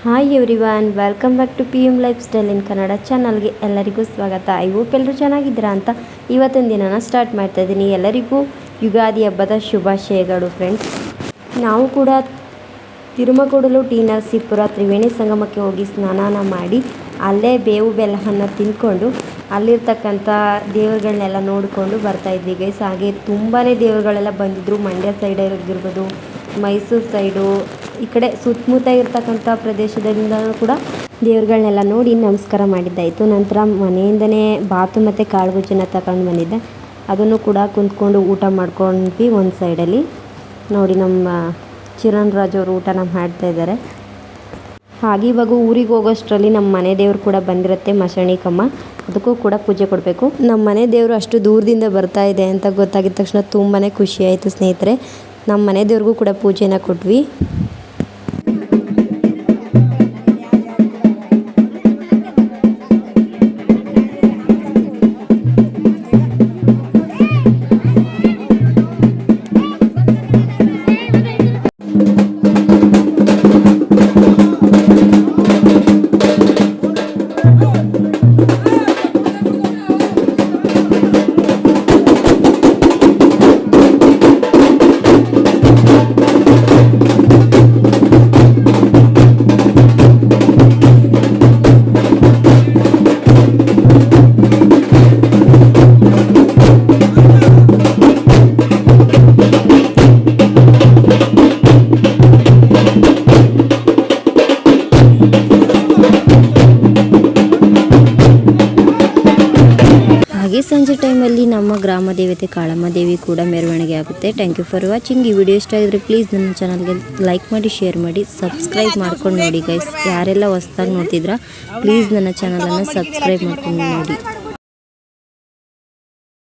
Hi everyone, welcome back to PM lifestyle in Kannada ಚಾನಲ್ಗೆ ಎಲ್ಲರಿಗೂ ಸ್ವಾಗತ. ಐ ಹೋಪ್ ಎಲ್ಲರೂ ಚೆನ್ನಾಗಿದ್ದೀರಾ ಅಂತ ಇವತ್ತಿನ ದಿನನ ಸ್ಟಾರ್ಟ್ ಮಾಡ್ತಾ ಇದ್ದೀನಿ. ಎಲ್ಲರಿಗೂ ಯುಗಾದಿ ಹಬ್ಬದ ಶುಭಾಶಯಗಳು ಫ್ರೆಂಡ್ಸ್. ನಾವು ಕೂಡ ತಿರುಮಕೂಡಲು ಟಿ ನರಸೀಪುರ ತ್ರಿವೇಣಿ ಸಂಗಮಕ್ಕೆ ಹೋಗಿ ಸ್ನಾನ ಮಾಡಿ ಅಲ್ಲೇ ಬೇವು ಬೆಲ್ಲವನ್ನು ತಿಂದ್ಕೊಂಡು ಅಲ್ಲಿರ್ತಕ್ಕಂಥ ದೇವರುಗಳನ್ನೆಲ್ಲ ನೋಡಿಕೊಂಡು ಬರ್ತಾಯಿದ್ವಿ ಗೈಸ್. ಹಾಗೆ ತುಂಬಾ ದೇವರುಗಳೆಲ್ಲ ಬಂದಿದ್ದರು. ಮಂಡ್ಯ ಸೈಡ್ ಆಗಿರ್ಬೋದು, ಮೈಸೂರು ಸೈಡು, ಈ ಕಡೆ ಸುತ್ತಮುತ್ತ ಇರ್ತಕ್ಕಂಥ ಪ್ರದೇಶದಿಂದ ಕೂಡ ದೇವ್ರುಗಳನ್ನೆಲ್ಲ ನೋಡಿ ನಮಸ್ಕಾರ ಮಾಡಿದ್ದಾಯಿತು. ನಂತರ ಮನೆಯಿಂದನೇ ಬಾತು ಮತ್ತು ಕಾಳು ಗೊಜ್ಜನ್ನು ತಗೊಂಡು ಬಂದಿದ್ದೆ. ಅದನ್ನು ಕೂಡ ಕುಂತ್ಕೊಂಡು ಊಟ ಮಾಡ್ಕೊಂಡ್ವಿ ಒಂದು ಸೈಡಲ್ಲಿ. ನೋಡಿ ನಮ್ಮ ಚಿರಣ್ ರಾಜ್ ಅವರು ಊಟನ ಮಾಡ್ತಾಯಿದ್ದಾರೆ. ಹಾಗೆ ಇವಾಗ ಊರಿಗೆ ಹೋಗೋಷ್ಟರಲ್ಲಿ ನಮ್ಮ ಮನೆ ದೇವರು ಕೂಡ ಬಂದಿರುತ್ತೆ, ಮಶಾಣಿಕಮ್ಮ. ಅದಕ್ಕೂ ಕೂಡ ಪೂಜೆ ಕೊಡಬೇಕು. ನಮ್ಮ ಮನೆ ದೇವರು ಅಷ್ಟು ದೂರದಿಂದ ಬರ್ತಾ ಇದೆ ಅಂತ ಗೊತ್ತಾಗಿದ ತಕ್ಷಣ ತುಂಬಾ ಖುಷಿ ಆಯಿತು ಸ್ನೇಹಿತರೆ. ನಮ್ಮ ಮನೆ ದೇವ್ರಿಗೂ ಕೂಡ ಪೂಜೆನ ಕೊಟ್ವಿ. ಹಾಗೆ ಸಂಜೆ ಟೈಮಲ್ಲಿ ನಮ್ಮ ಗ್ರಾಮ ದೇವತೆ ಕಾಳಮ್ಮ ದೇವಿ ಕೂಡ ಮೆರವಣಿಗೆ ಆಗುತ್ತೆ. Thank you for watching. ಈ ವಿಡಿಯೋ ಇಷ್ಟ ಆಗಿದ್ರೆ ಪ್ಲೀಸ್ ನನ್ನ ಚಾನಲ್ಗೆ ಲೈಕ್ ಮಾಡಿ, ಶೇರ್ ಮಾಡಿ, ಸಬ್ಸ್ಕ್ರೈಬ್ ಮಾಡ್ಕೊಂಡು ನೋಡಿ ಗೈಸ್. ಯಾರೆಲ್ಲ ಹೊಸ್ದಾಗಿ ನೋಡ್ತಿದ್ರಾ ಪ್ಲೀಸ್ ನನ್ನ ಚಾನಲನ್ನು ಸಬ್ಸ್ಕ್ರೈಬ್ ಮಾಡ್ಕೊಂಡು ನೋಡಿ.